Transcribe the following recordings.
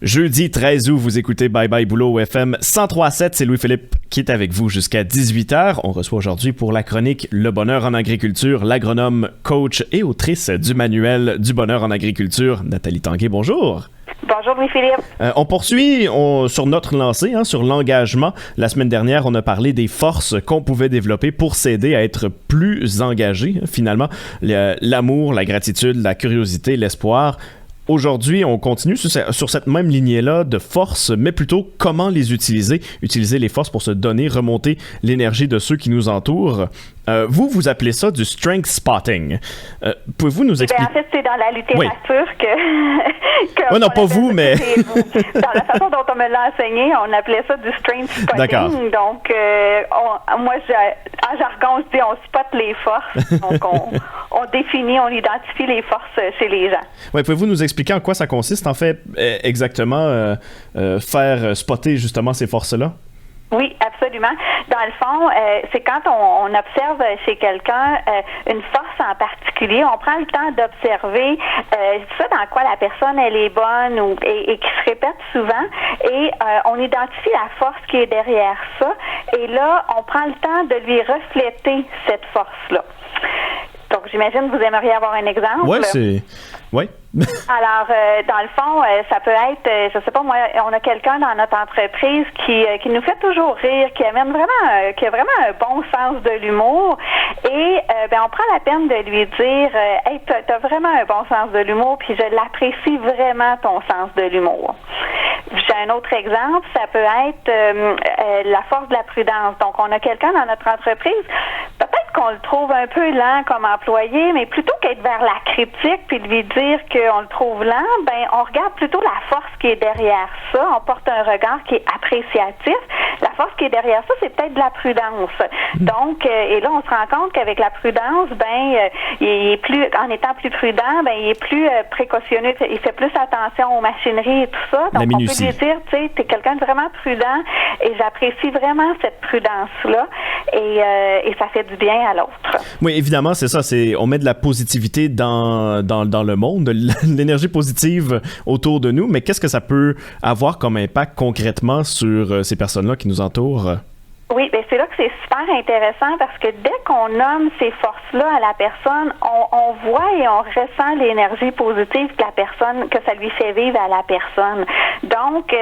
Jeudi 13 août, vous écoutez Bye Bye Boulot au FM 103.7. C'est Louis-Philippe qui est avec vous jusqu'à 18h. On reçoit aujourd'hui pour la chronique Le bonheur en agriculture l'agronome, coach et autrice du manuel du bonheur en agriculture, Nathalie Tanguay. Bonjour. Bonjour Louis-Philippe. On poursuit sur notre lancée, sur l'engagement. La semaine dernière, on a parlé des forces qu'on pouvait développer pour s'aider à être plus engagé. Finalement, l'amour, la gratitude, la curiosité, l'espoir. Aujourd'hui, on continue sur cette même lignée-là de forces, mais plutôt comment les utiliser. Utiliser les forces pour se donner, remonter l'énergie de ceux qui nous entourent. Vous appelez ça du strength spotting. Pouvez-vous nous expliquer? En fait, c'est dans la littérature que oui, non, pas vous, mais... Dans la façon dont on me l'a enseigné, on appelait ça du strength spotting. D'accord. Donc, moi, en jargon, je dis on spot les forces. Donc, on définit, on identifie les forces chez les gens. Oui, pouvez-vous nous expliquer en quoi ça consiste, en fait, exactement, faire spotter justement ces forces-là? Oui, absolument. Dans le fond, c'est quand on observe chez quelqu'un une force en particulier, on prend le temps d'observer ça dans quoi la personne elle est bonne et qui se répète souvent, et on identifie la force qui est derrière ça, et là, on prend le temps de lui refléter cette force-là. Donc, j'imagine que vous aimeriez avoir un exemple. Oui, c'est... Oui. Alors, dans le fond, ça peut être, je sais pas moi, on a quelqu'un dans notre entreprise qui nous fait toujours rire, qui a vraiment un bon sens de l'humour, et on prend la peine de lui dire, hey, t'as vraiment un bon sens de l'humour, puis je l'apprécie vraiment ton sens de l'humour. J'ai un autre exemple, ça peut être la force de la prudence. Donc, on a quelqu'un dans notre entreprise, peut-être qu'on le trouve un peu lent comme employé, mais plutôt qu'être vers la critique puis de lui dire qu'on le trouve lent, on regarde plutôt la force qui est derrière ça. On porte un regard qui est appréciatif. La force qui est derrière ça, c'est peut-être de la prudence. Donc, et là, on se rend compte qu'avec la prudence, il est plus, en étant plus prudent, il est plus précautionneux. Il fait plus attention aux machineries et tout ça. Donc, on peut lui dire, tu sais, t'es quelqu'un de vraiment prudent et j'apprécie vraiment cette prudence-là, et ça fait du bien à l'autre. Oui, évidemment, c'est ça. On met de la positivité dans le monde, de l'énergie positive autour de nous, mais qu'est-ce que ça peut avoir comme impact concrètement sur ces personnes-là qui nous entourent? Oui, c'est là que c'est super intéressant parce que dès qu'on nomme ces forces-là à la personne, on voit et on ressent l'énergie positive que ça lui fait vivre à la personne. Donc,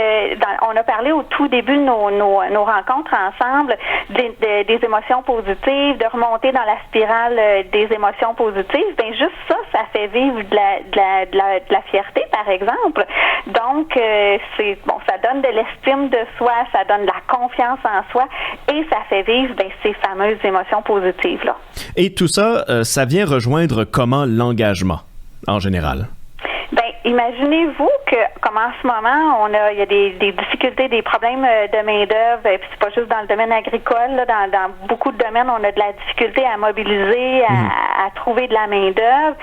on a parlé au tout début de nos rencontres ensemble des émotions positives, de remonter dans la spirale des émotions positives. Juste ça fait vivre de la fierté, par exemple. Donc, ça donne de l'estime de soi, ça donne de la confiance en soi. Et ça fait vivre ces fameuses émotions positives-là. Et tout ça, ça vient rejoindre comment l'engagement, en général? Imaginez-vous que, comme en ce moment, il y a des difficultés, des problèmes de main-d'œuvre, et puis c'est pas juste dans le domaine agricole, là, dans beaucoup de domaines, on a de la difficulté à mobiliser, à trouver de la main-d'œuvre.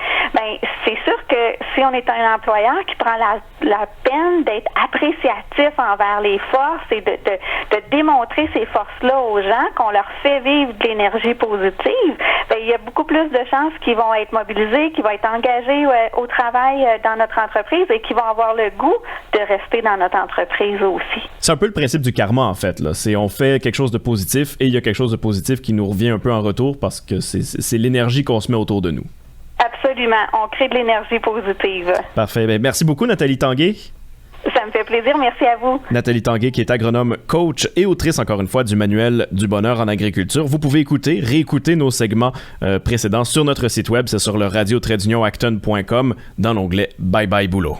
C'est sûr que si on est un employeur qui prend la peine d'être appréciatif envers les forces et de démontrer ces forces-là aux gens, qu'on leur fait vivre de l'énergie positive, il y a beaucoup plus de chances qu'ils vont être mobilisés, qu'ils vont être engagés au travail dans notre entreprise et qui vont avoir le goût de rester dans notre entreprise aussi. C'est un peu le principe du karma, en fait. Là. On fait quelque chose de positif et il y a quelque chose de positif qui nous revient un peu en retour parce que c'est l'énergie qu'on se met autour de nous. Absolument. On crée de l'énergie positive. Parfait. Merci beaucoup, Nathalie Tanguay. Ça me fait plaisir. Merci à vous. Nathalie Tanguay, qui est agronome, coach et autrice, encore une fois, du manuel du bonheur en agriculture. Vous pouvez réécouter nos segments précédents sur notre site web. C'est sur le radio-acton.com dans l'onglet Bye Bye Boulot.